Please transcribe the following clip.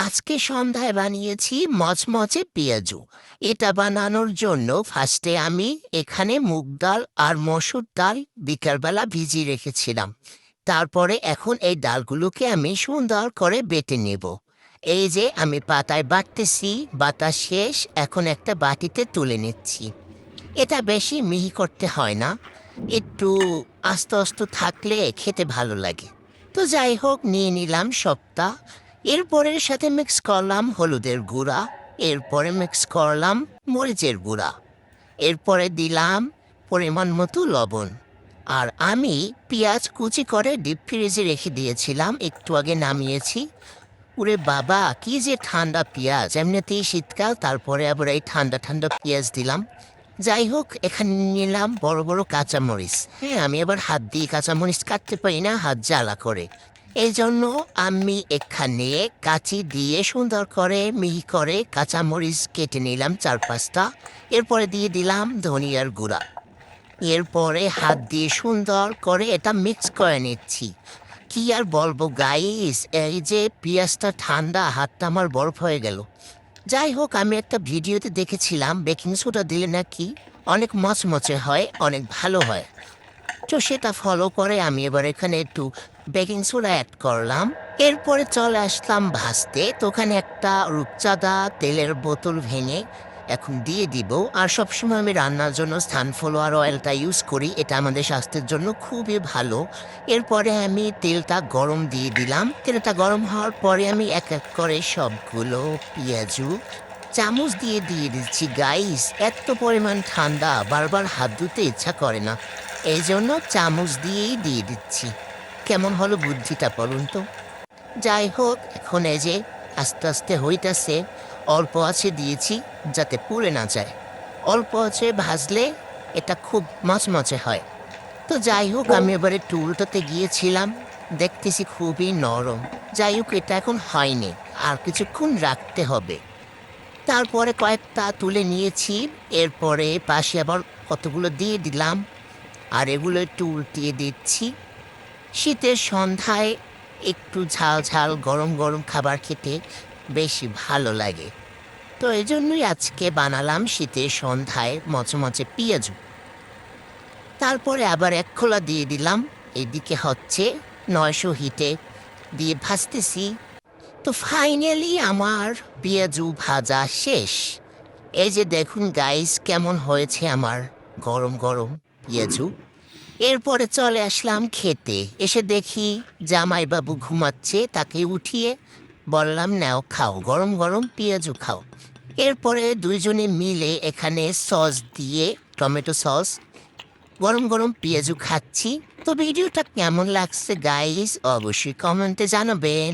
আজকে সন্ধ্যায় বানিয়েছি মচমচে পেঁয়াজু। এটা বানানোর জন্য ফার্স্টে আমি এখানে মুগ ডাল আর মসুর ডাল বিকালবেলা ভিজিয়ে রেখেছিলাম। তারপরে এখন এই ডালগুলোকে আমি সুন্দর করে বেটে নেব। এই যে আমি পাতায় বাটতেছি, বাটা শেষ, এখন একটা বাটিতে তুলে নিচ্ছি। এটা বেশি মিহি করতে হয় না, একটু আস্তে আস্তে থাকলে খেতে ভালো লাগে। তো যাই হোক, নিয়ে নিলাম সবটা। এরপরের সাথে মিক্স করলাম হলুদের গুঁড়া, এরপরে মিক্স করলাম মরিচের গুঁড়া, এরপরে দিলাম পরিমাণ মতো লবণ। আর আমি পেঁয়াজ কুচি করে ডিপ ফ্রিজে রেখে দিয়েছিলাম, একটু আগে নামিয়েছি। ওরে বাবা, কি যে ঠান্ডা পেঁয়াজ! এমনিতেই শীতকাল, তারপরে আবার এই ঠান্ডা ঠান্ডা পেঁয়াজ দিলাম। যাই হোক, এখানে নিলাম বড় বড় কাঁচামরিচ। হ্যাঁ, আমি আবার হাত দিয়ে কাঁচামরিচ কাটতে পারি না, হাত জ্বালা করে। এই জন্য আমি এখানে কাঁচি দিয়ে সুন্দর করে মিহি করে কাঁচামরিচ কেটে নিলাম 4-5টা। এরপরে দিয়ে দিলাম ধনিয়ার গুঁড়া। এরপরে হাত দিয়ে সুন্দর করে এটা মিক্স করে নিচ্ছি। কি আর বলবো গাইস, এই যে পেঁয়াজটা ঠান্ডা, হাতটা আমার বরফ হয়ে গেল। যাই হোক, আমি একটা ভিডিওতে দেখেছিলাম বেকিং সোডা দিলে নাকি অনেক মচমচে হয়, অনেক ভালো হয়। তো সেটা ফলো করে আমি এবার এখানে একটু বেকিং সোডা অ্যাড করলাম। এরপরে চলে আসলাম ভাজতে। তো ওখানে একটা রূপচাঁদা তেলের বোতল ভেঙে এখন দিয়ে দিব। আর সবসময় আমি রান্নার জন্য সানফ্লাওয়ার অয়েলটা ইউজ করি, এটা আমাদের স্বাস্থ্যের জন্য খুবই ভালো। এরপরে আমি তেলটা গরম দিয়ে দিলাম। তেলটা গরম হওয়ার পরে আমি এক এক করে সবগুলো পেঁয়াজু চামচ দিয়ে দিয়ে দিচ্ছি। গাইস, এত পরিমাণ ঠান্ডা, বারবার হাত ধুতে ইচ্ছা করে না, এই জন্য চামচ দিয়েই দিয়ে দিচ্ছি। কেমন হলো বুদ্ধিটা বলুন তো? যাই হোক, এখন এই যে আস্তে আস্তে হইতাছে। অল্প আছে দিয়েছি যাতে পুড়ে না যায়। অল্প আছে ভাজলে এটা খুব মচমচে হয়। তো যাই হোক, আমি এবারে একটু উল্টোতে গিয়েছিলাম, দেখতেছি খুবই নরম। যাই হোক, এটা এখন হয়নি, আর কিছুক্ষণ রাখতে হবে। তারপরে কয়েকটা তুলে নিয়েছি। এরপরে পাশে আবার কতগুলো দিয়ে দিলাম, আর এগুলো একটু উল্টিয়ে দিচ্ছি। শীতের সন্ধ্যায় একটু ঝাল ঝাল গরম গরম খাবার খেতে বেশি ভালো লাগে। তো এই জন্যই আজকে বানালাম শীতের সন্ধ্যায় মচমচে পেঁয়াজু। তারপরে আবার এক খোলা দিয়ে দিলাম। এদিকে হচ্ছে 900 হিটে দিয়ে ভাজতেছি। তো ফাইনালি আমার পেঁয়াজু ভাজা শেষ। এই যে দেখুন গাইস, কেমন হয়েছে আমার গরম গরম পেঁয়াজু। এরপরে চলে আসলাম খেতে। এসে দেখি জামাইবাবু ঘুমাচ্ছে, তাকে উঠিয়ে বললাম, নাও খাও, গরম গরম পেঁয়াজু খাও। এরপরে দুইজনে মিলে এখানে সস দিয়ে, টমেটো সস, গরম গরম পেঁয়াজু খাচ্ছি। তো ভিডিওটা কেমন লাগছে গাইস, অবশ্যই কমেন্টে জানাবেন।